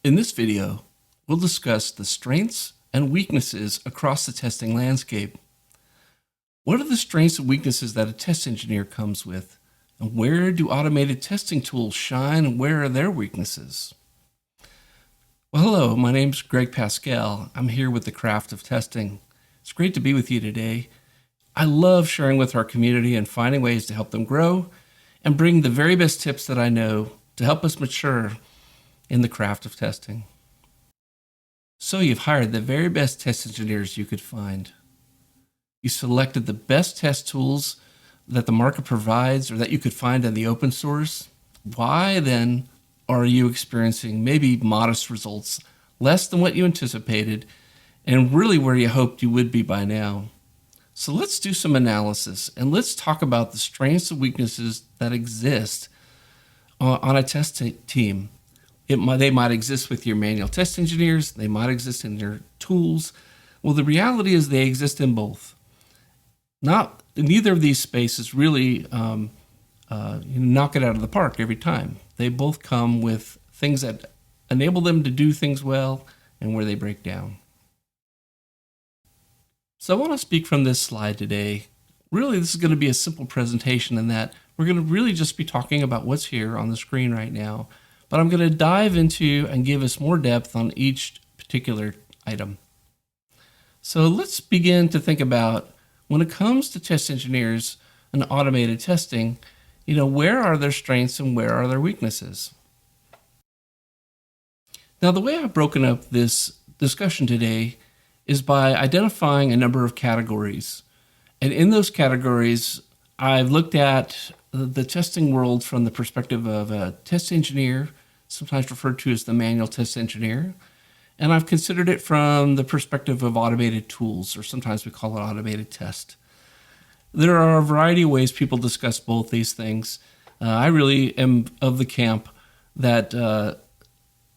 In this video, we'll discuss the strengths and weaknesses across the testing landscape. What are the strengths and weaknesses that a test engineer comes with? And where do automated testing tools shine and where are their weaknesses? Well, hello, my name's Greg Paskal. I'm here with the craft of testing. It's great to be with you today. I love sharing with our community and finding ways to help them grow and bring the very best tips that I know to help us mature in the craft of testing. So you've hired the very best test engineers you could find. You selected the best test tools that the market provides or that you could find in the open source. Why then are you experiencing maybe modest results, less than what you anticipated, and really where you hoped you would be by now? So let's do some analysis and let's talk about the strengths and weaknesses that exist on a test team. They might exist with your manual test engineers. They might exist in your tools. Well, the reality is they exist in both. Neither of these spaces really knock it out of the park every time. They both come with things that enable them to do things well and where they break down. So I want to speak from this slide today. Really, this is going to be a simple presentation in that we're going to really just be talking about what's here on the screen right now. But I'm going to dive into and give us more depth on each particular item. So let's begin to think about when it comes to test engineers and automated testing, where are their strengths and where are their weaknesses? Now, the way I've broken up this discussion today is by identifying a number of categories. And in those categories, I've looked at the testing world from the perspective of a test engineer, sometimes referred to as the manual test engineer. And I've considered it from the perspective of automated tools, or sometimes we call it automated test. There are a variety of ways people discuss both these things. I really am of the camp that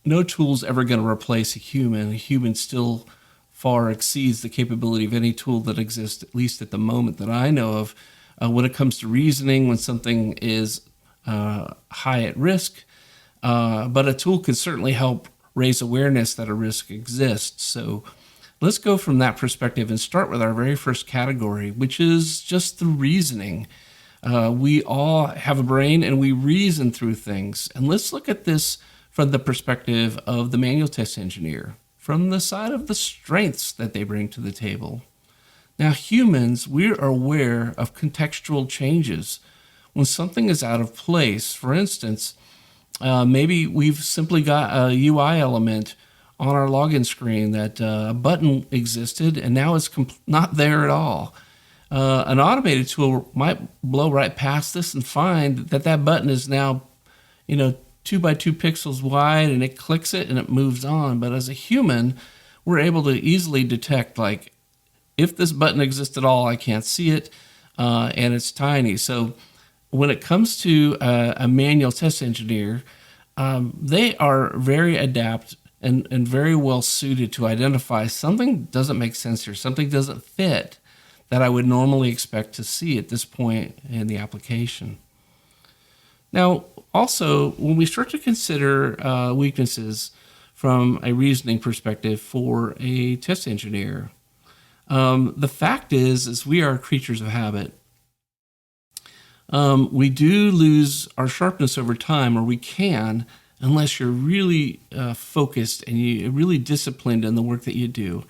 no tool is ever going to replace a human. A human still far exceeds the capability of any tool that exists, at least at the moment that I know of, when it comes to reasoning, when something is high at risk. But a tool can certainly help raise awareness that a risk exists. So let's go from that perspective and start with our very first category, which is just the reasoning. We all have a brain and we reason through things. And let's look at this from the perspective of the manual test engineer, from the side of the strengths that they bring to the table. Now, humans, we are aware of contextual changes. When something is out of place, for instance, maybe we've simply got a UI element on our login screen that a button existed and now it's not there at all. An automated tool might blow right past this and find that that button is now, 2 by 2 pixels wide, and it clicks it and it moves on. But as a human, we're able to easily detect, like, if this button exists at all, I can't see it, and it's tiny. So when it comes to a manual test engineer, they are very adept and very well suited to identify something doesn't make sense here, something doesn't fit that I would normally expect to see at this point in the application. Now, also, when we start to consider weaknesses from a reasoning perspective for a test engineer, the fact is we are creatures of habit. We do lose our sharpness over time, or we can, unless you're really focused and you're really disciplined in the work that you do.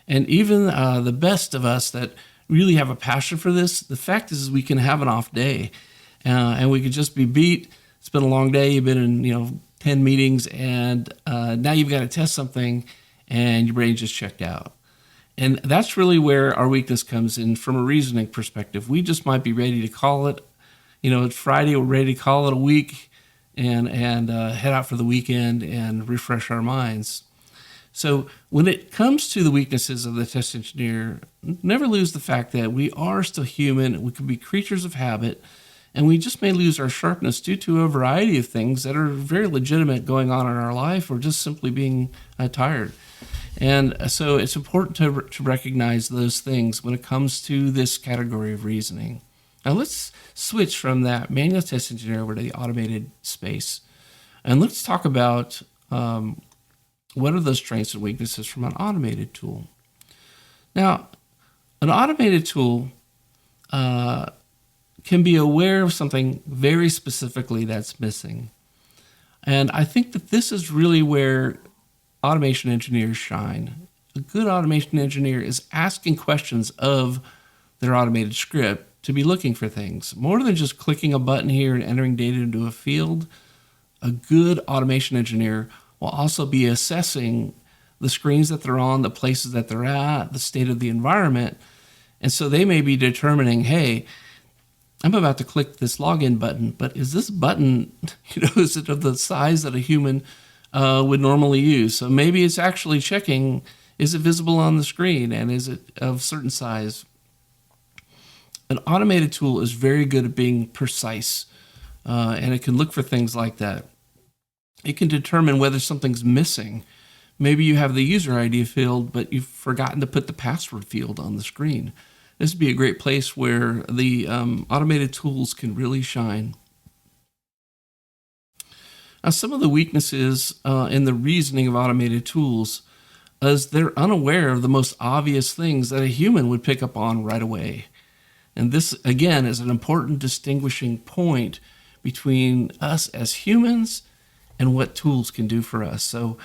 And even the best of us that really have a passion for this, the fact is we can have an off day and we could just be beat. It's been a long day. You've been in 10 meetings and now you've got to test something and your brain just checked out. And that's really where our weakness comes in from a reasoning perspective. We just might be ready to call it. It's Friday, we're ready to call it a week and head out for the weekend and refresh our minds. So when it comes to the weaknesses of the test engineer, never lose the fact that we are still human. We can be creatures of habit, and we just may lose our sharpness due to a variety of things that are very legitimate going on in our life, or just simply being tired. And so it's important to recognize those things when it comes to this category of reasoning. Now let's switch from that manual test engineer over to the automated space. And let's talk about what are those strengths and weaknesses from an automated tool? Now, an automated tool can be aware of something very specifically that's missing. And I think that this is really where automation engineers shine. A good automation engineer is asking questions of their automated script to be looking for things. More than just clicking a button here and entering data into a field, a good automation engineer will also be assessing the screens that they're on, the places that they're at, the state of the environment. And so they may be determining, hey, I'm about to click this login button, but is this button, is it of the size that a human would normally use? So maybe it's actually checking, is it visible on the screen, and is it of certain size? An automated tool is very good at being precise, and it can look for things like that. It can determine whether something's missing. Maybe you have the user ID field, but you've forgotten to put the password field on the screen. This would be a great place where the automated tools can really shine. Now, some of the weaknesses in the reasoning of automated tools is they're unaware of the most obvious things that a human would pick up on right away. And this, again, is an important distinguishing point between us as humans and what tools can do for us. So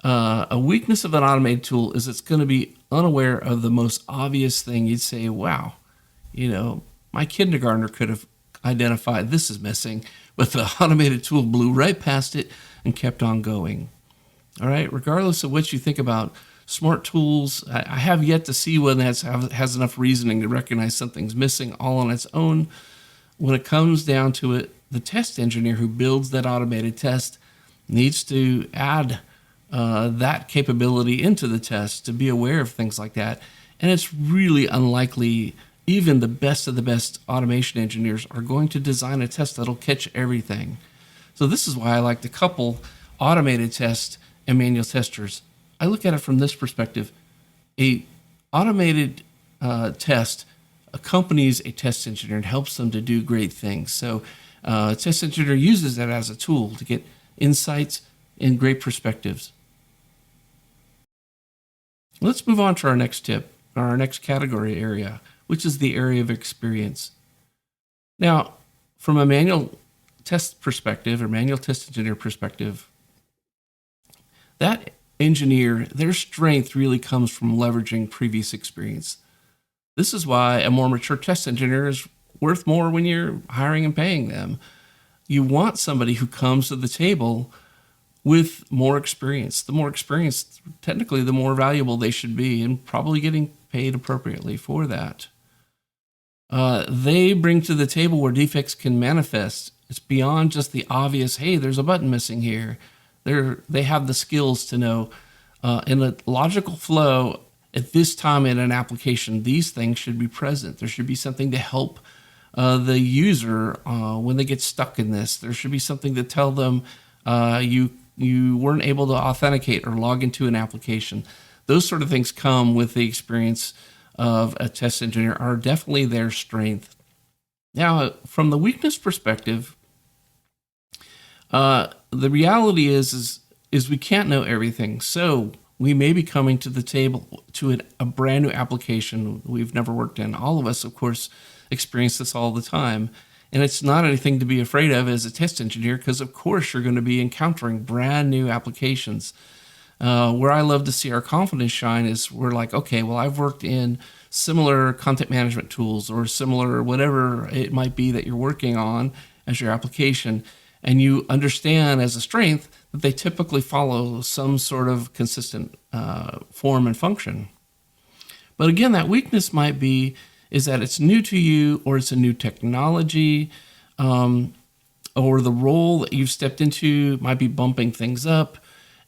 a weakness of an automated tool is it's going to be unaware of the most obvious thing. You'd say, wow, my kindergartner could have identified this is missing, but the automated tool blew right past it and kept on going. All right, regardless of what you think about smart tools, I have yet to see one that has enough reasoning to recognize something's missing all on its own. When it comes down to it, the test engineer who builds that automated test needs to add that capability into the test to be aware of things like that. And it's really unlikely even the best of the best automation engineers are going to design a test that'll catch everything. So this is why I like to couple automated test and manual testers. I look at it from this perspective. A automated test accompanies a test engineer and helps them to do great things. So a test engineer uses that as a tool to get insights and great perspectives. Let's move on to our next tip, or our next category area, which is the area of experience. Now, from a manual test perspective or manual test engineer perspective, that engineer, their strength really comes from leveraging previous experience. This is why a more mature test engineer is worth more when you're hiring and paying them. You want somebody who comes to the table with more experience. The more experience, technically, the more valuable they should be, and probably getting paid appropriately for that. They bring to the table where defects can manifest. It's beyond just the obvious, hey, there's a button missing here. They have the skills to know in a logical flow at this time in an application, these things should be present. There should be something to help the user when they get stuck in this. There should be something to tell them you weren't able to authenticate or log into an application. Those sort of things come with the experience of a test engineer, are definitely their strength. Now, from the weakness perspective, the reality is we can't know everything. So we may be coming to the table to a brand new application we've never worked in. All of us, of course, experience this all the time. And it's not anything to be afraid of as a test engineer, because of course you're going to be encountering brand new applications. Where I love to see our confidence shine is we're like, okay, well, I've worked in similar content management tools or similar whatever it might be that you're working on as your application. And you understand as a strength that they typically follow some sort of consistent form and function. But again, that weakness might be is that it's new to you, or it's a new technology, or the role that you've stepped into might be bumping things up,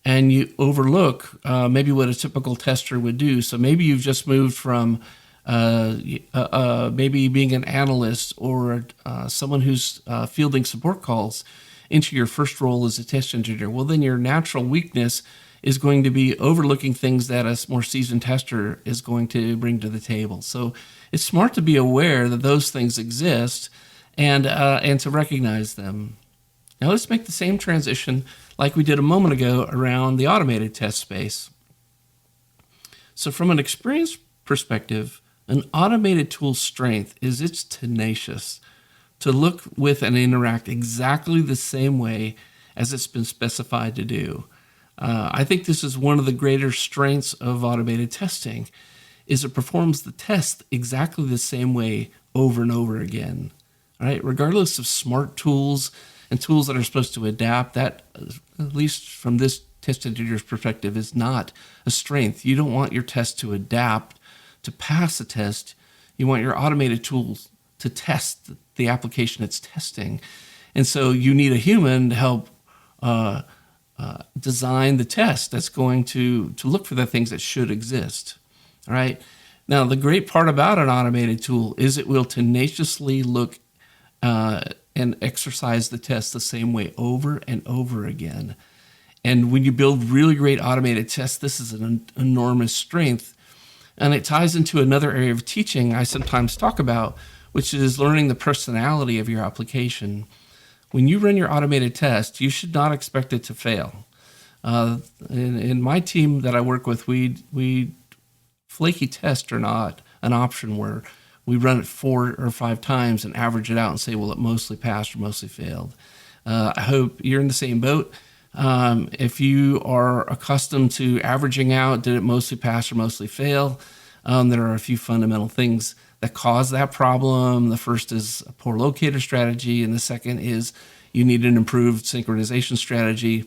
and you overlook maybe what a typical tester would do. So maybe you've just moved from maybe being an analyst or someone who's fielding support calls into your first role as a test engineer. Well, then your natural weakness is going to be overlooking things that a more seasoned tester is going to bring to the table. So it's smart to be aware that those things exist and to recognize them. Now let's make the same transition like we did a moment ago around the automated test space. So from an experience perspective, an automated tool's strength is it's tenacious to look with and interact exactly the same way as it's been specified to do. I think this is one of the greater strengths of automated testing, is it performs the test exactly the same way over and over again. All right, regardless of smart tools and tools that are supposed to adapt, that, at least from this test engineer's perspective, is not a strength. You don't want your test to adapt to pass a test. You want your automated tools to test the application it's testing. And so you need a human to help design the test that's going to look for the things that should exist. All right. Now, the great part about an automated tool is it will tenaciously look and exercise the test the same way over and over again. And when you build really great automated tests, this is an enormous strength. And it ties into another area of teaching I sometimes talk about, which is learning the personality of your application. When you run your automated test, you should not expect it to fail. In my team that I work with, we flaky tests are not an option, where we run it 4 or 5 times and average it out and say, well, it mostly passed or mostly failed. I hope you're in the same boat. If you are accustomed to averaging out, did it mostly pass or mostly fail? There are a few fundamental things that cause that problem. The first is a poor locator strategy, and the second is you need an improved synchronization strategy.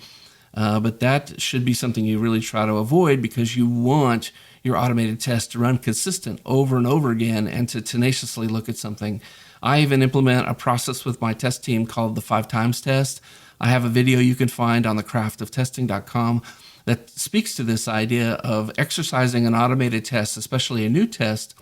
But that should be something you really try to avoid, because you want your automated test to run consistent over and over again and to tenaciously look at something. I even implement a process with my test team called the 5 times test. I have a video you can find on thecraftofTesting.com that speaks to this idea of exercising an automated test, especially a new test,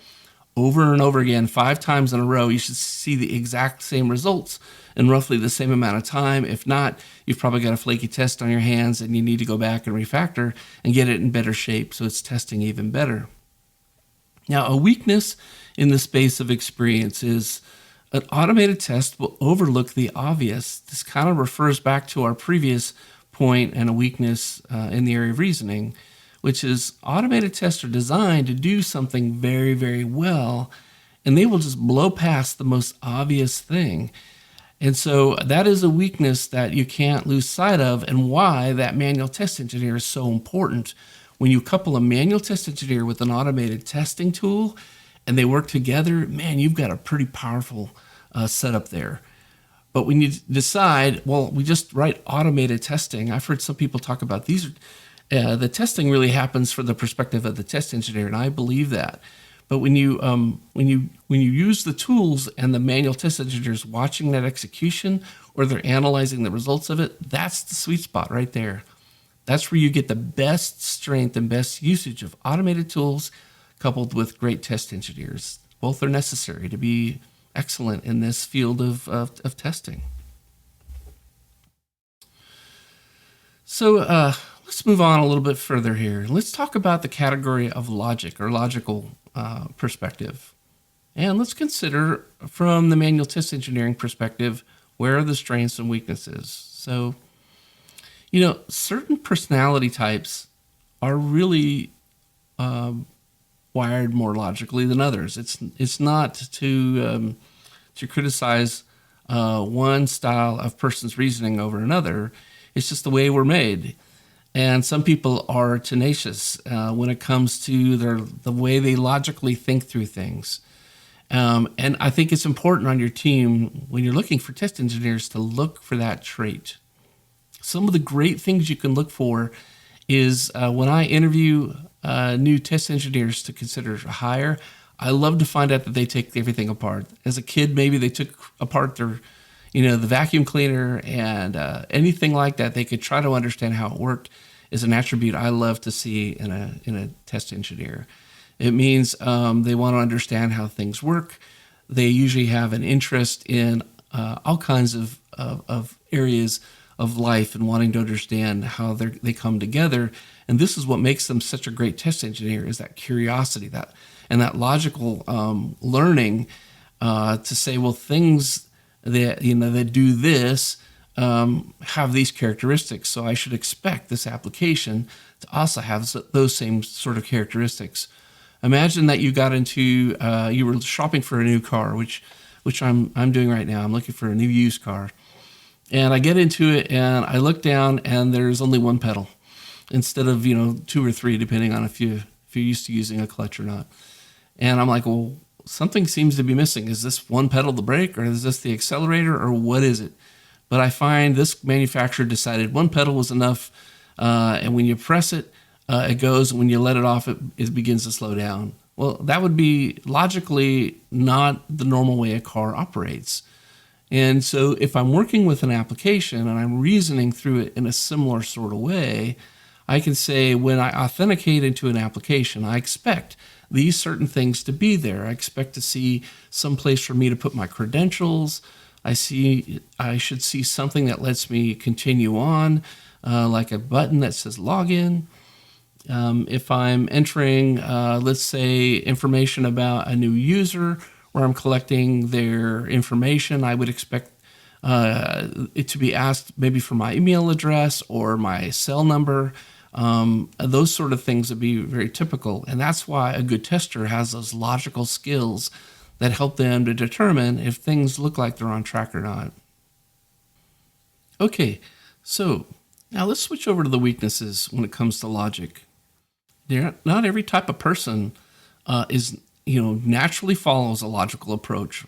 over and over again, 5 times in a row. You should see the exact same results in roughly the same amount of time. If not, you've probably got a flaky test on your hands and you need to go back and refactor and get it in better shape so it's testing even better. Now, a weakness in the space of experience is an automated test will overlook the obvious. This kind of refers back to our previous point and a weakness in the area of reasoning, which is automated tests are designed to do something very, very well, and they will just blow past the most obvious thing. And so that is a weakness that you can't lose sight of, and why that manual test engineer is so important. When you couple a manual test engineer with an automated testing tool and they work together, man, you've got a pretty powerful setup there. But when you decide, well, we just write automated testing, I've heard some people talk about these. The testing really happens from the perspective of the test engineer, and I believe that. But when you use the tools and the manual test engineers watching that execution, or they're analyzing the results of it, that's the sweet spot right there. That's where you get the best strength and best usage of automated tools coupled with great test engineers. Both are necessary to be excellent in this field of testing. So let's move on a little bit further here. Let's talk about the category of logic or logical perspective. And let's consider from the manual test engineering perspective, where are the strengths and weaknesses? So, certain personality types are really wired more logically than others. It's not to criticize one style of person's reasoning over another. It's just the way we're made. And some people are tenacious when it comes to the way they logically think through things. And I think it's important on your team, when you're looking for test engineers, to look for that trait. Some of the great things you can look for is when I interview new test engineers to consider to hire, I love to find out that they take everything apart. As a kid, maybe they took apart their, the vacuum cleaner and anything like that. They could try to understand how it worked. Is an attribute I love to see in a test engineer. It means they want to understand how things work. They usually have an interest in all kinds of areas of life and wanting to understand how they come together. And this is what makes them such a great test engineer, is that curiosity, that logical learning to say, well, things that that do this have these characteristics, so I should expect this application to also have those same sort of characteristics. Imagine that you got into, you were shopping for a new car, which I'm doing right now. I'm looking for a new used car. And I get into it and I look down and there's only one pedal instead of, two or three, depending on if you're used to using a clutch or not. And I'm like, well, something seems to be missing. Is this one pedal the brake, or is this the accelerator, or what is it? But I find this manufacturer decided one pedal was enough. And when you press it, it goes. When you let it off, it begins to slow down. Well, that would be logically not the normal way a car operates. And so if I'm working with an application and I'm reasoning through it in a similar sort of way, I can say when I authenticate into an application, I expect these certain things to be there. I expect to see some place for me to put my credentials. I should see something that lets me continue on, like a button that says login. If I'm entering, let's say, information about a new user, where I'm collecting their information, I would expect it to be asked maybe for my email address or my cell number. Those sort of things would be very typical. And that's why a good tester has those logical skills that help them to determine if things look like they're on track or not. Okay, so now let's switch over to the weaknesses when it comes to logic. Not every type of person is naturally follows a logical approach.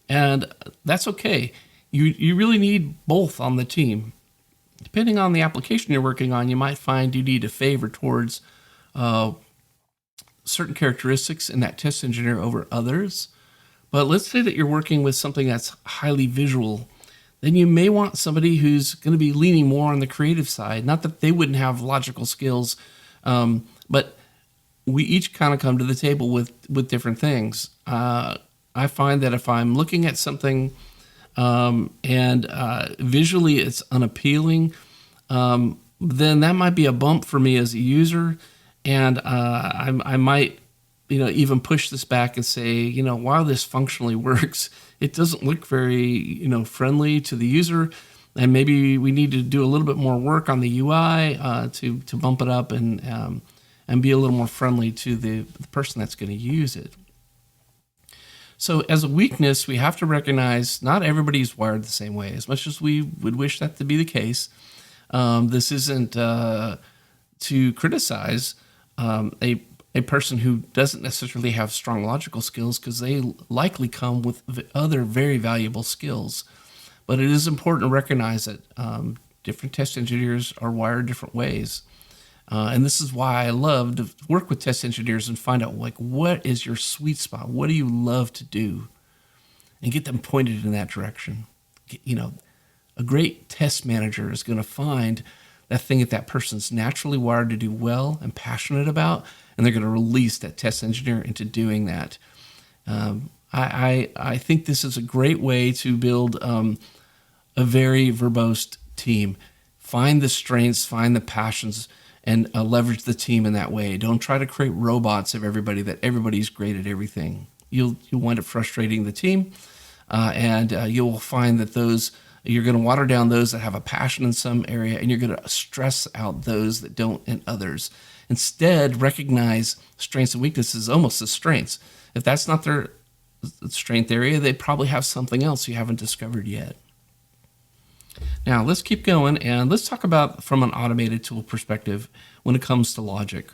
And that's okay. You really need both on the team. Depending on the application you're working on, you might find you need to favor towards certain characteristics in that test engineer over others. But let's say that you're working with something that's highly visual. Then you may want somebody who's going to be leaning more on the creative side. Not that they wouldn't have logical skills, but we each kind of come to the table with different things. I find that if I'm looking at something and visually it's unappealing, then that might be a bump for me as a user. And I might, even push this back and say, while this functionally works, it doesn't look very, friendly to the user. And maybe we need to do a little bit more work on the UI to bump it up and be a little more friendly to the person that's going to use it. So as a weakness, we have to recognize not everybody's wired the same way. As much as we would wish that to be the case, this isn't to criticize a person who doesn't necessarily have strong logical skills, because they likely come with other very valuable skills. But it is important to recognize that different test engineers are wired different ways. And this is why I love to work with test engineers and find out, what is your sweet spot? What do you love to do? And get them pointed in that direction. A great test manager is going to find that thing that person's naturally wired to do well and passionate about, and they're going to release that test engineer into doing that. I think this is a great way to build a very verbose team. Find the strengths, find the passions, and leverage the team in that way. Don't try to create robots of everybody, that everybody's great at everything. You'll wind up frustrating the team, and you'll find that you're going to water down those that have a passion in some area, and you're going to stress out those that don't in others. Instead, recognize strengths and weaknesses almost as strengths. If that's not their strength area, they probably have something else you haven't discovered yet. Now, let's keep going, and let's talk about from an automated tool perspective when it comes to logic.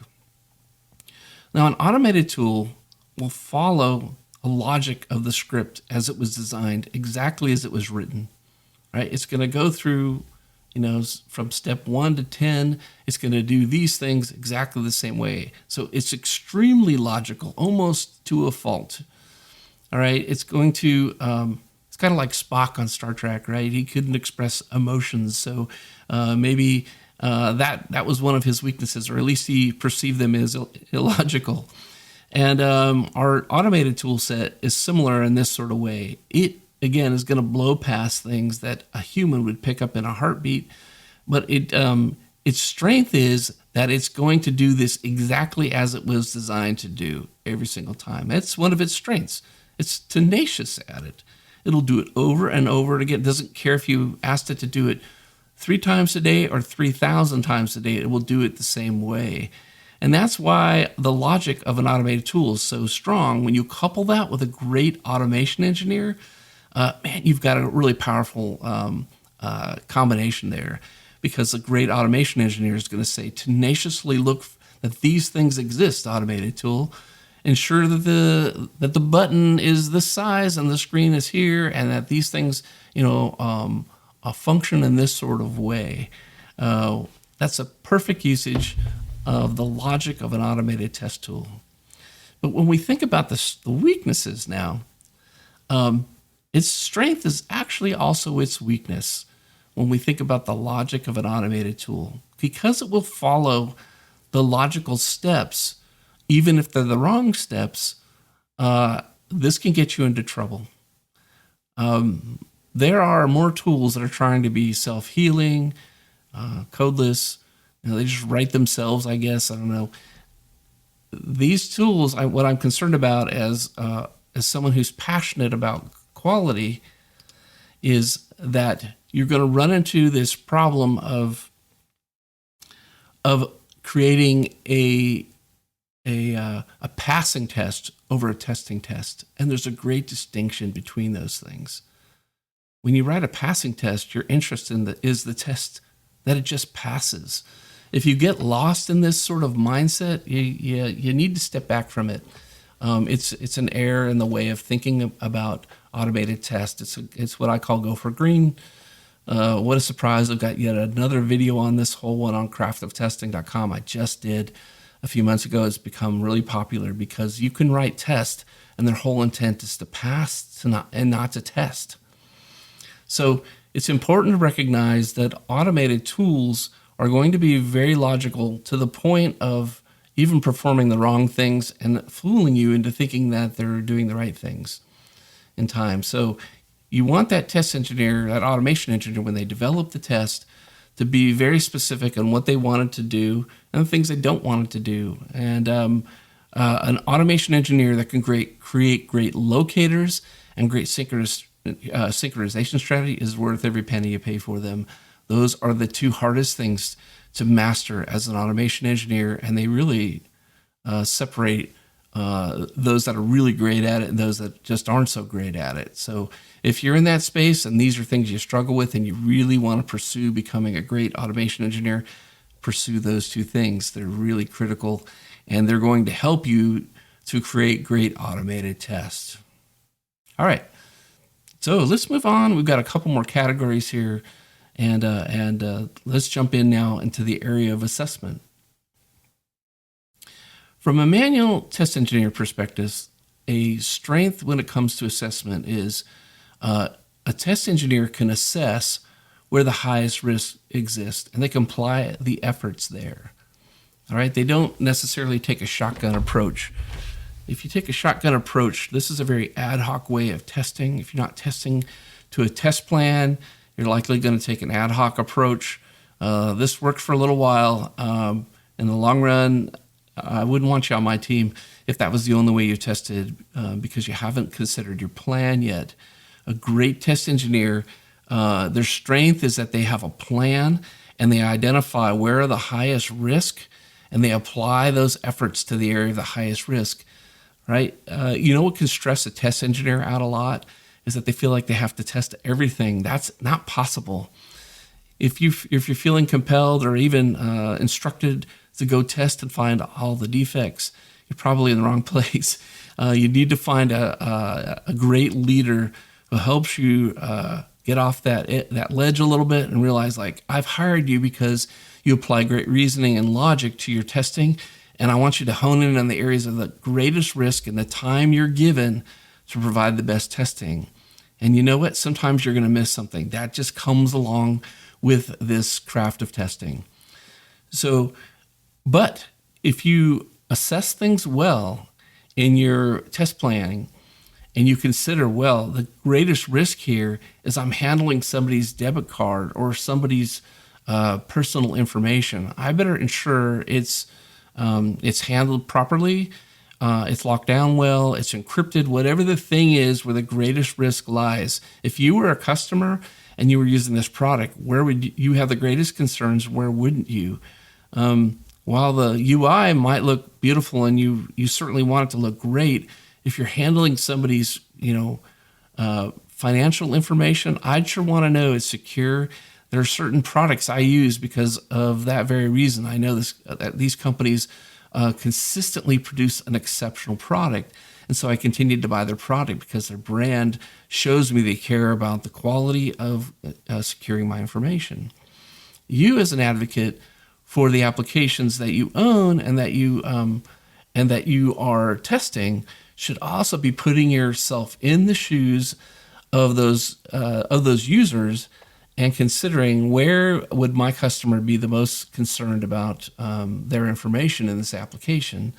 Now, an automated tool will follow a logic of the script as it was designed, exactly as it was written, right? It's going to go through, from step 1 to 10, it's going to do these things exactly the same way. So it's extremely logical, almost to a fault. All right, it's going to... It's kind of like Spock on Star Trek, right? He couldn't express emotions, so maybe that was one of his weaknesses, or at least he perceived them as illogical. And our automated tool set is similar in this sort of way. It, again, is going to blow past things that a human would pick up in a heartbeat, but its strength is that it's going to do this exactly as it was designed to do every single time. That's one of its strengths. It's tenacious at it. It'll do it over and over again. It doesn't care if you asked it to do it 3 times a day or 3,000 times a day. It will do it the same way. And that's why the logic of an automated tool is so strong. When you couple that with a great automation engineer, man, you've got a really powerful combination there, because a great automation engineer is going to say, tenaciously look that these things exist, automated tool. Ensure that the button is this size and the screen is here, and that these things, function in this sort of way. That's a perfect usage of the logic of an automated test tool. But when we think about the weaknesses now, its strength is actually also its weakness when we think about the logic of an automated tool, because it will follow the logical steps, even if they're the wrong steps. This can get you into trouble. There are more tools that are trying to be self-healing, codeless. They just write themselves, I guess. I don't know. These tools, what I'm concerned about as someone who's passionate about quality, is that you're going to run into this problem of creating a passing test over a testing test. And there's a great distinction between those things. When you write a passing test, your interest is the test that it just passes. If you get lost in this sort of mindset, you need to step back from it. It's an error in the way of thinking about automated tests. It's what I call go for green. What a surprise. I've got yet another video on this whole one on craftoftesting.com. I just did a few months ago. It's become really popular because you can write tests and their whole intent is to pass and not to test. So it's important to recognize that automated tools are going to be very logical to the point of even performing the wrong things and fooling you into thinking that they're doing the right things in time. So you want that test engineer, that automation engineer, when they develop the test, to be very specific on what they want it to do and the things they don't want it to do. And an automation engineer that can create great locators and great synchronization strategy is worth every penny you pay for them. Those are the two hardest things to master as an automation engineer, and they really separate those that are really great at it and those that just aren't so great at it. So if you're in that space and these are things you struggle with and you really want to pursue becoming a great automation engineer, pursue those two things. They're really critical, and they're going to help you to create great automated tests. All right, so let's move on. We've got a couple more categories here, and let's jump in now into the area of assessment. From a manual test engineer perspective, a strength when it comes to assessment is a test engineer can assess where the highest risk exists, and they can apply the efforts there. All right, they don't necessarily take a shotgun approach. If you take a shotgun approach, this is a very ad hoc way of testing. If you're not testing to a test plan, you're likely going to take an ad hoc approach. This worked for a little while. In the long run, I wouldn't want you on my team if that was the only way you tested, because you haven't considered your plan yet. A great test engineer, their strength is that they have a plan and they identify where are the highest risk and they apply those efforts to the area of the highest risk, right? You know what can stress a test engineer out a lot is that they feel like they have to test everything. That's not possible. If you're feeling compelled or even instructed to go test and find all the defects, you're probably in the wrong place. You need to find a great leader who helps you get off that ledge a little bit and realize, like, I've hired you because you apply great reasoning and logic to your testing, and I want you to hone in on the areas of the greatest risk and the time you're given to provide the best testing. And you know what? Sometimes you're going to miss something. That just comes along with this craft of testing. So, but if you assess things well in your test planning and you consider, well, the greatest risk here is I'm handling somebody's debit card or somebody's personal information, I better ensure it's handled properly. it's locked down well, it's encrypted, whatever the thing is where the greatest risk lies. If you were a customer and you were using this product, where would you have the greatest concerns? Where wouldn't you? While the UI might look beautiful and you certainly want it to look great, if you're handling somebody's, financial information, I'd sure want to know it's secure. There are certain products I use because of that very reason. I know that these companies consistently produce an exceptional product. And so I continued to buy their product because their brand shows me they care about the quality of securing my information. You, as an advocate for the applications that you own and that you are testing, should also be putting yourself in the shoes of those users and considering where would my customer be the most concerned about their information in this application,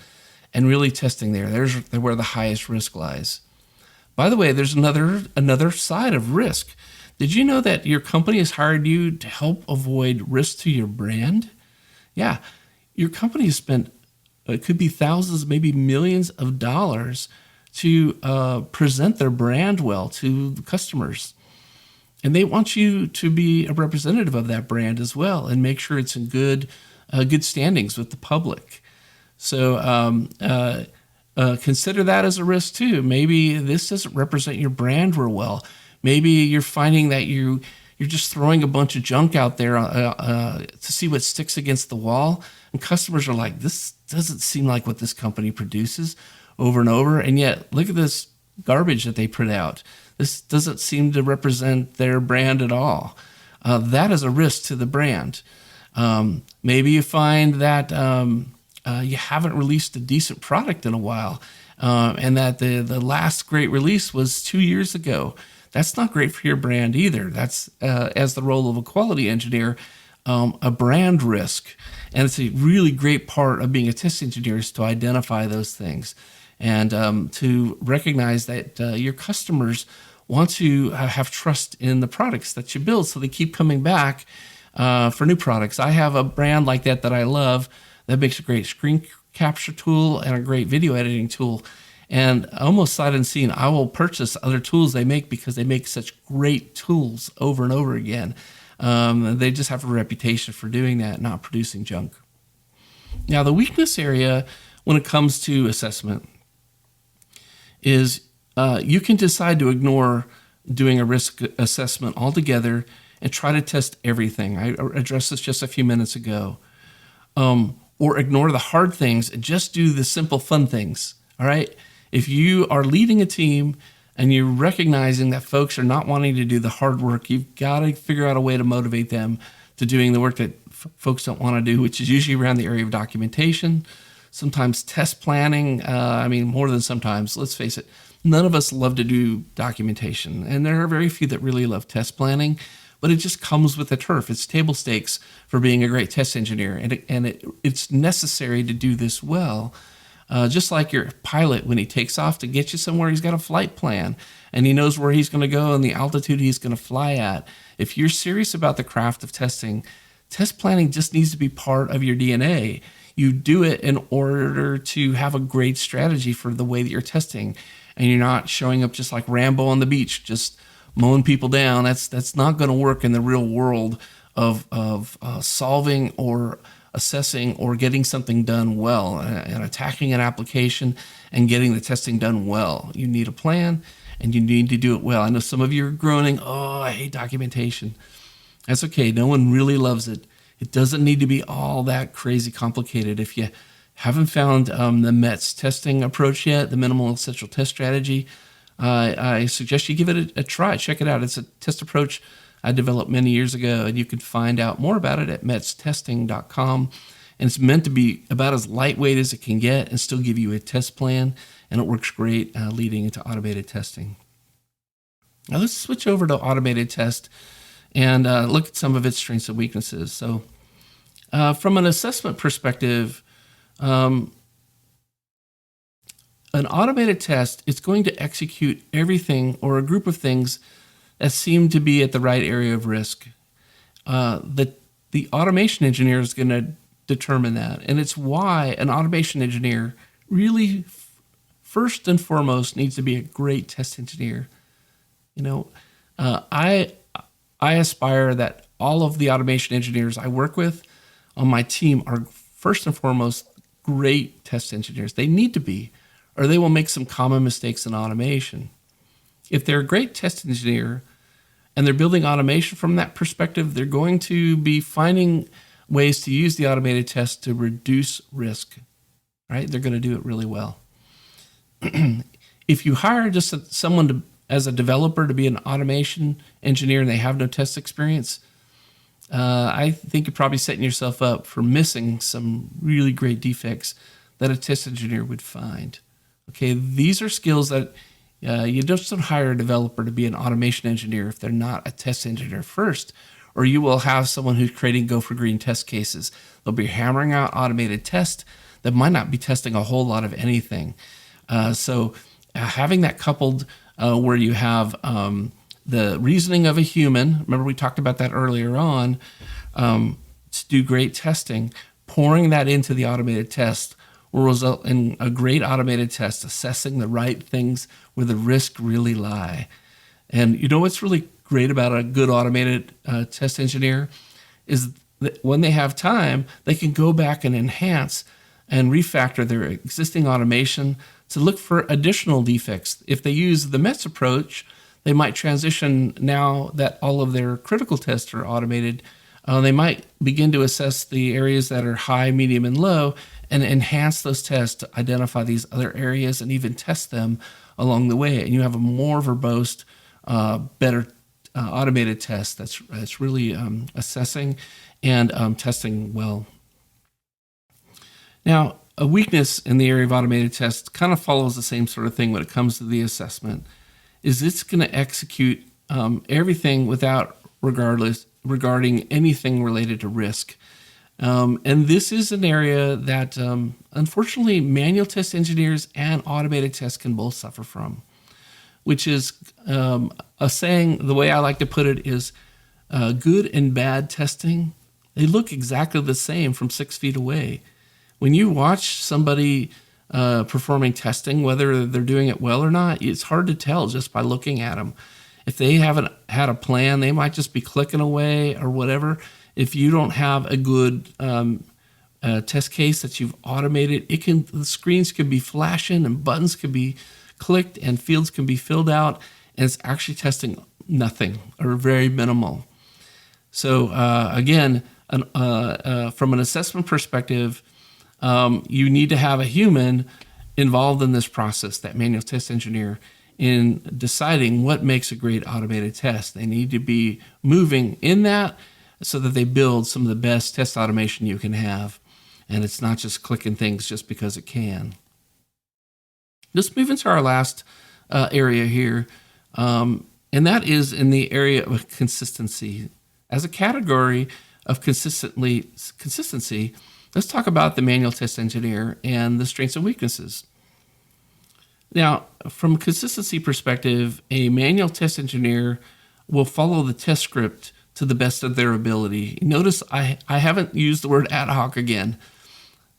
and really testing there. There's where the highest risk lies. By the way, there's another side of risk. Did you know that your company has hired you to help avoid risk to your brand? Yeah, your company has spent, it could be thousands, maybe millions of dollars to present their brand well to customers. And they want you to be a representative of that brand as well and make sure it's in good standings with the public. So consider that as a risk too. Maybe this doesn't represent your brand real well. Maybe you're finding that you're just throwing a bunch of junk out there to see what sticks against the wall. And customers are like, this doesn't seem like what this company produces over and over. And yet, look at this garbage that they put out. This doesn't seem to represent their brand at all. That is a risk to the brand. Maybe you find that you haven't released a decent product in a while, and that the last great release was 2 years ago. That's not great for your brand either. That's, as the role of a quality engineer, a brand risk. And it's a really great part of being a test engineer is to identify those things and to recognize that your customers want to have trust in the products that you build, so they keep coming back for new products. I have a brand like that I love that makes a great screen capture tool and a great video editing tool. And almost sight unseen, I will purchase other tools they make because they make such great tools over and over again. They just have a reputation for doing that, not producing junk. Now, the weakness area when it comes to assessment is you can decide to ignore doing a risk assessment altogether and try to test everything. I addressed this just a few minutes ago. Or ignore the hard things and just do the simple fun things, all right? If you are leading a team and you're recognizing that folks are not wanting to do the hard work, you've got to figure out a way to motivate them to doing the work that folks don't want to do, which is usually around the area of documentation, sometimes test planning. More than sometimes, let's face it, none of us love to do documentation, and there are very few that really love test planning, but it just comes with the turf. It's table stakes for being a great test engineer, and it's necessary to do this well. Just like your pilot, when he takes off to get you somewhere, he's got a flight plan, and he knows where he's going to go and the altitude he's going to fly at. If you're serious about the craft of testing, test planning just needs to be part of your DNA. You do it in order to have a great strategy for the way that you're testing, and you're not showing up just like Rambo on the beach, just mowing people down. That's not going to work in the real world of solving or assessing or getting something done well and attacking an application and getting the testing done well. You need a plan and you need to do it well. I know some of you are groaning, oh, I hate documentation. That's okay. No one really loves it. It doesn't need to be all that crazy complicated. If you haven't found the METS testing approach yet, the minimal essential test strategy, I suggest you give it a try. Check it out. It's a test approach I developed many years ago, and you can find out more about it at metstesting.com. And it's meant to be about as lightweight as it can get and still give you a test plan, and it works great leading into automated testing. Now let's switch over to automated test and look at some of its strengths and weaknesses. So from an assessment perspective, an automated test is going to execute everything or a group of things that seem to be at the right area of risk. The automation engineer is going to determine that. And it's why an automation engineer really first and foremost needs to be a great test engineer. I aspire that all of the automation engineers I work with on my team are first and foremost great test engineers. They need to be, or they will make some common mistakes in automation. If they're a great test engineer and they're building automation from that perspective, they're going to be finding ways to use the automated test to reduce risk, right? They're going to do it really well. If you hire just someone as a developer to be an automation engineer and they have no test experience, I think you're probably setting yourself up for missing some really great defects that a test engineer would find. Okay, these are skills that you just don't hire a developer to be an automation engineer if they're not a test engineer first, or you will have someone who's creating go for green test cases. They'll be hammering out automated tests that might not be testing a whole lot of anything. So having that coupled where you have the reasoning of a human, remember we talked about that earlier on, to do great testing, pouring that into the automated test will result in a great automated test, assessing the right things where the risk really lie. And you know what's really great about a good automated test engineer is that when they have time, they can go back and enhance and refactor their existing automation to look for additional defects. If they use the METS approach, they might transition now that all of their critical tests are automated. They might begin to assess the areas that are high, medium, and low and enhance those tests to identify these other areas and even test them along the way. And you have a more verbose, better automated test that's really assessing and testing well. Now, a weakness in the area of automated tests kind of follows the same sort of thing when it comes to the assessment, is it's going to execute everything regarding anything related to risk. And this is an area that, unfortunately, manual test engineers and automated tests can both suffer from, which is a saying, the way I like to put it is good and bad testing, they look exactly the same from 6 feet away. When you watch somebody performing testing, whether they're doing it well or not, it's hard to tell just by looking at them. If they haven't had a plan, they might just be clicking away or whatever. If you don't have a good test case that you've automated, the screens can be flashing and buttons can be clicked and fields can be filled out, and it's actually testing nothing or very minimal. So again, from an assessment perspective, you need to have a human involved in this process, that manual test engineer, in deciding what makes a great automated test. They need to be moving in that so that they build some of the best test automation you can have. And it's not just clicking things just because it can. Let's move into our last area here, and that is in the area of consistency. As a category of consistency, let's talk about the manual test engineer and the strengths and weaknesses. Now, from a consistency perspective, a manual test engineer will follow the test script to the best of their ability. Notice I haven't used the word ad hoc again.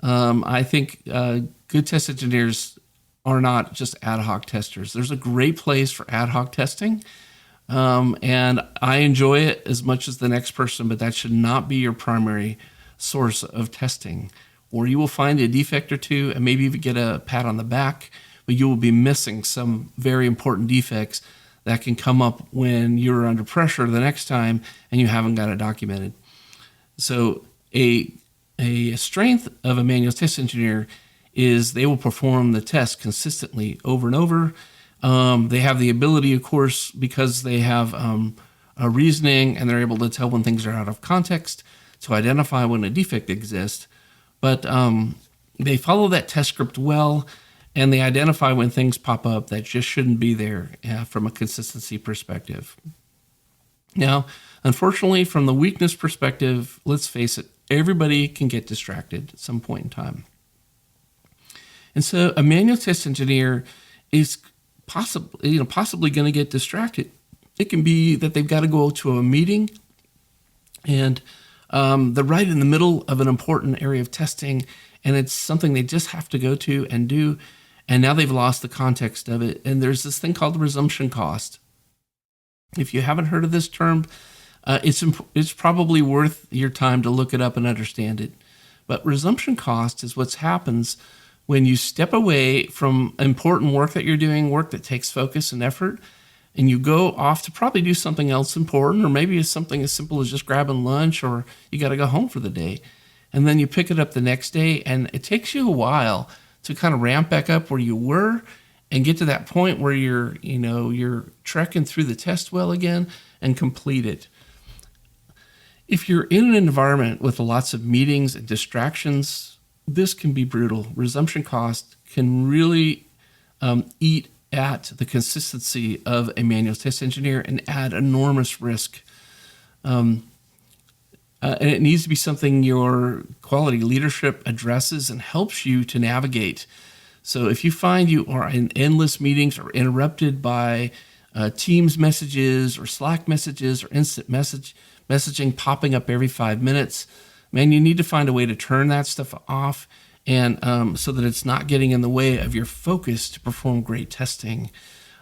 I think good test engineers are not just ad hoc testers. There's a great place for ad hoc testing, and I enjoy it as much as the next person, but that should not be your primary source of testing. Or you will find a defect or two and maybe even get a pat on the back, but you will be missing some very important defects that can come up when you're under pressure the next time and you haven't got it documented. So a strength of a manual test engineer is they will perform the test consistently over and over. They have the ability, of course, because they have a reasoning and they're able to tell when things are out of context, to identify when a defect exists. But they follow that test script well, and they identify when things pop up that just shouldn't be there from a consistency perspective. Now, unfortunately, from the weakness perspective, let's face it, everybody can get distracted at some point in time. And so a manual test engineer is possibly going to get distracted. It can be that they've got to go to a meeting and they're right in the middle of an important area of testing, and it's something they just have to go to and do. and now they've lost the context of it. And there's this thing called the resumption cost. If you haven't heard of this term, it's probably worth your time to look it up and understand it. But resumption cost is what happens when you step away from important work that you're doing, work that takes focus and effort, and you go off to probably do something else important, or maybe it's something as simple as just grabbing lunch, or you got to go home for the day. And then you pick it up the next day, and it takes you a while to kind of ramp back up where you were and get to that point where you're trekking through the test well again and complete it. If you're in an environment with lots of meetings and distractions, this can be brutal. Resumption cost can really eat at the consistency of a manual test engineer and add enormous risk. And it needs to be something your quality leadership addresses and helps you to navigate. So if you find you are in endless meetings or interrupted by Teams messages or Slack messages or instant messaging popping up every 5 minutes, man, you need to find a way to turn that stuff off, and so that it's not getting in the way of your focus to perform great testing.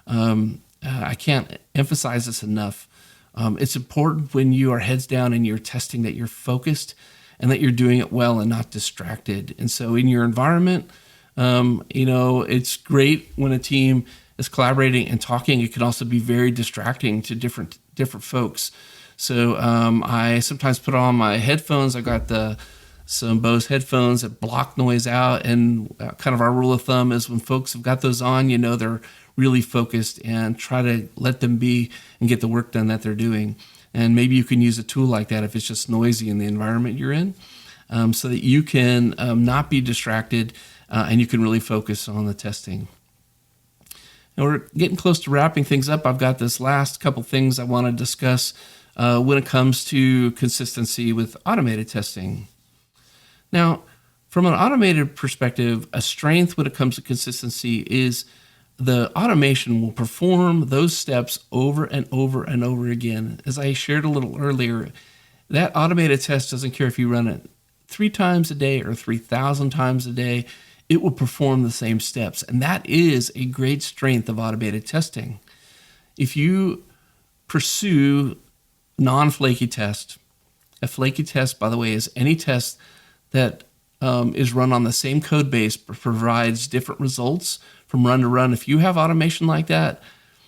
I can't emphasize this enough. It's important when you are heads down and you're testing that you're focused and that you're doing it well and not distracted. And so in your environment, it's great when a team is collaborating and talking. It can also be very distracting to different folks. So I sometimes put on my headphones. I've got some Bose headphones that block noise out, and kind of our rule of thumb is when folks have got those on, they're really focused, and try to let them be and get the work done that they're doing. And maybe you can use a tool like that if it's just noisy in the environment you're in, so that you can not be distracted and you can really focus on the testing. Now we're getting close to wrapping things up. I've got this last couple things I want to discuss when it comes to consistency with automated testing. Now, from an automated perspective, a strength when it comes to consistency is the automation will perform those steps over and over and over again. As I shared a little earlier, that automated test doesn't care if you run it 3 times a day or 3,000 times a day, it will perform the same steps. And that is a great strength of automated testing. If you pursue non-flaky test, a flaky test, by the way, is any test that is run on the same code base but provides different results from run to run. If you have automation like that,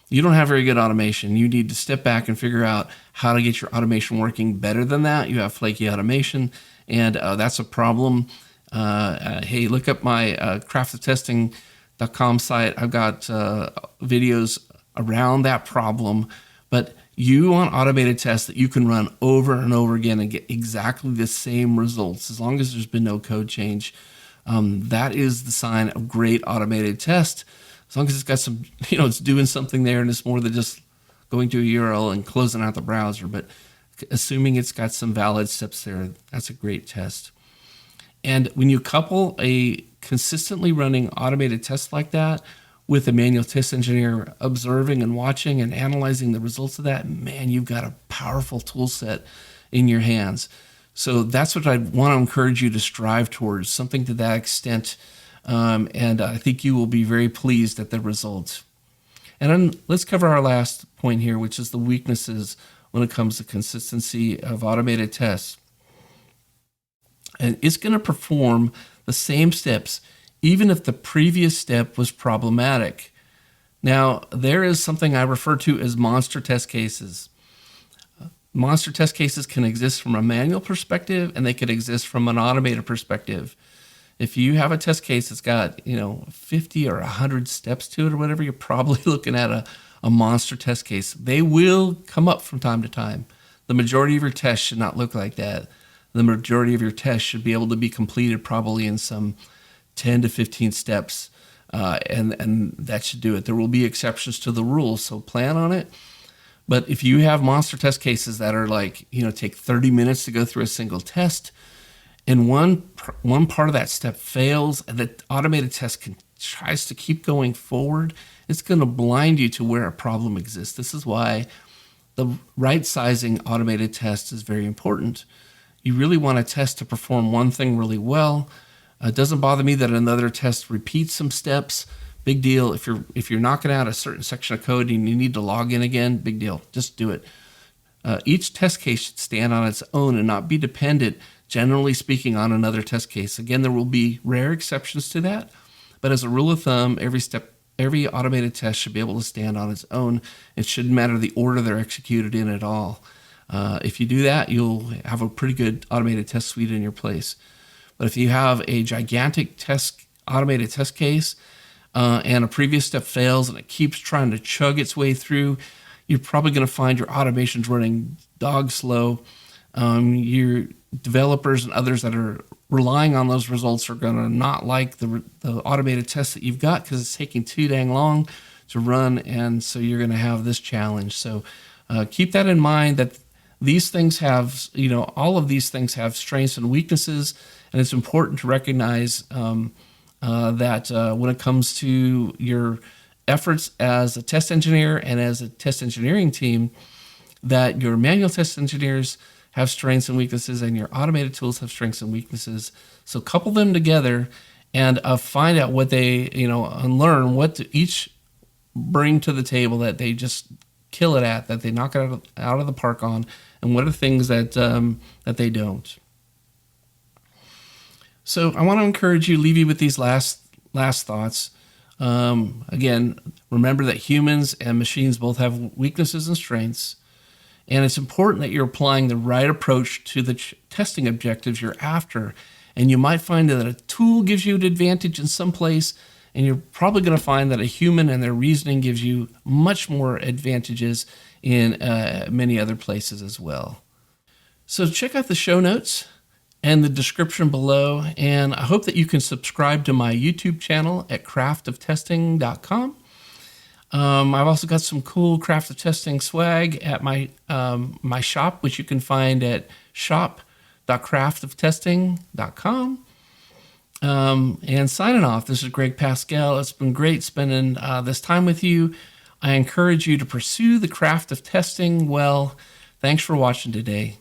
you don't have very good automation. You need to step back and figure out how to get your automation working better than that. You have flaky automation, and that's a problem. Hey, look up my craftoftesting.com site. I've got videos around that problem, but you want automated tests that you can run over and over again and get exactly the same results as long as there's been no code change. That is the sign of great automated test. As long as it's got some, it's doing something there and it's more than just going to a URL and closing out the browser. But assuming it's got some valid steps there, that's a great test. And when you couple a consistently running automated test like that with a manual test engineer observing and watching and analyzing the results of that, man, you've got a powerful tool set in your hands. So that's what I'd want to encourage you to strive towards, something to that extent. And I think you will be very pleased at the results. And then let's cover our last point here, which is the weaknesses when it comes to consistency of automated tests. And it's going to perform the same steps even if the previous step was problematic. Now, there is something I refer to as monster test cases. Monster test cases can exist from a manual perspective, and they could exist from an automated perspective. If you have a test case that's got 50 or 100 steps to it or whatever, you're probably looking at a monster test case. They will come up from time to time. The majority of your tests should not look like that. The majority of your tests should be able to be completed probably in some 10 to 15 steps, and that should do it. There will be exceptions to the rules, so plan on it. But if you have monster test cases that are take 30 minutes to go through a single test, and one part of that step fails, and the automated test tries to keep going forward, it's going to blind you to where a problem exists. This is why the right sizing automated test is very important. You really want a test to perform one thing really well. It doesn't bother me that another test repeats some steps, big deal. If you're knocking out a certain section of code and you need to log in again, big deal. Just do it. Each test case should stand on its own and not be dependent, generally speaking, on another test case. Again, there will be rare exceptions to that, but as a rule of thumb, every automated test should be able to stand on its own. It shouldn't matter the order they're executed in at all. If you do that, you'll have a pretty good automated test suite in your place. But if you have a gigantic automated test case and a previous step fails and it keeps trying to chug its way through, you're probably going to find your automation's running dog slow. Your developers and others that are relying on those results are going to not like the automated test that you've got because it's taking too dang long to run, and so you're going to have this challenge. So keep that in mind, that these things have, all of these things have strengths and weaknesses, and it's important to recognize that when it comes to your efforts as a test engineer and as a test engineering team, that your manual test engineers have strengths and weaknesses and your automated tools have strengths and weaknesses. So couple them together and find out what they, and learn what to each bring to the table that they just kill it at, that they knock it out of the park on, and what are things that they don't. So I want to encourage you, leave you with these last thoughts. Again, remember that humans and machines both have weaknesses and strengths, and it's important that you're applying the right approach to the testing objectives you're after. And you might find that a tool gives you an advantage in some place, and you're probably going to find that a human and their reasoning gives you much more advantages in many other places as well. So check out the show notes and the description below, and I hope that you can subscribe to my YouTube channel at craftofTesting.com. I've also got some cool Craft of Testing swag at my shop, which you can find at shop.craftofTesting.com. And signing off, this is Greg Paskal. It's been great spending this time with you. I encourage you to pursue the craft of testing well. Thanks for watching today.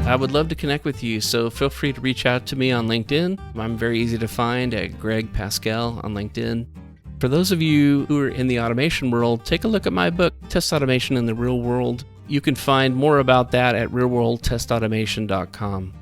I would love to connect with you, so feel free to reach out to me on LinkedIn. I'm very easy to find at Greg Paskal on LinkedIn. For those of you who are in the automation world, take a look at my book, Test Automation in the Real World. You can find more about that at realworldtestautomation.com.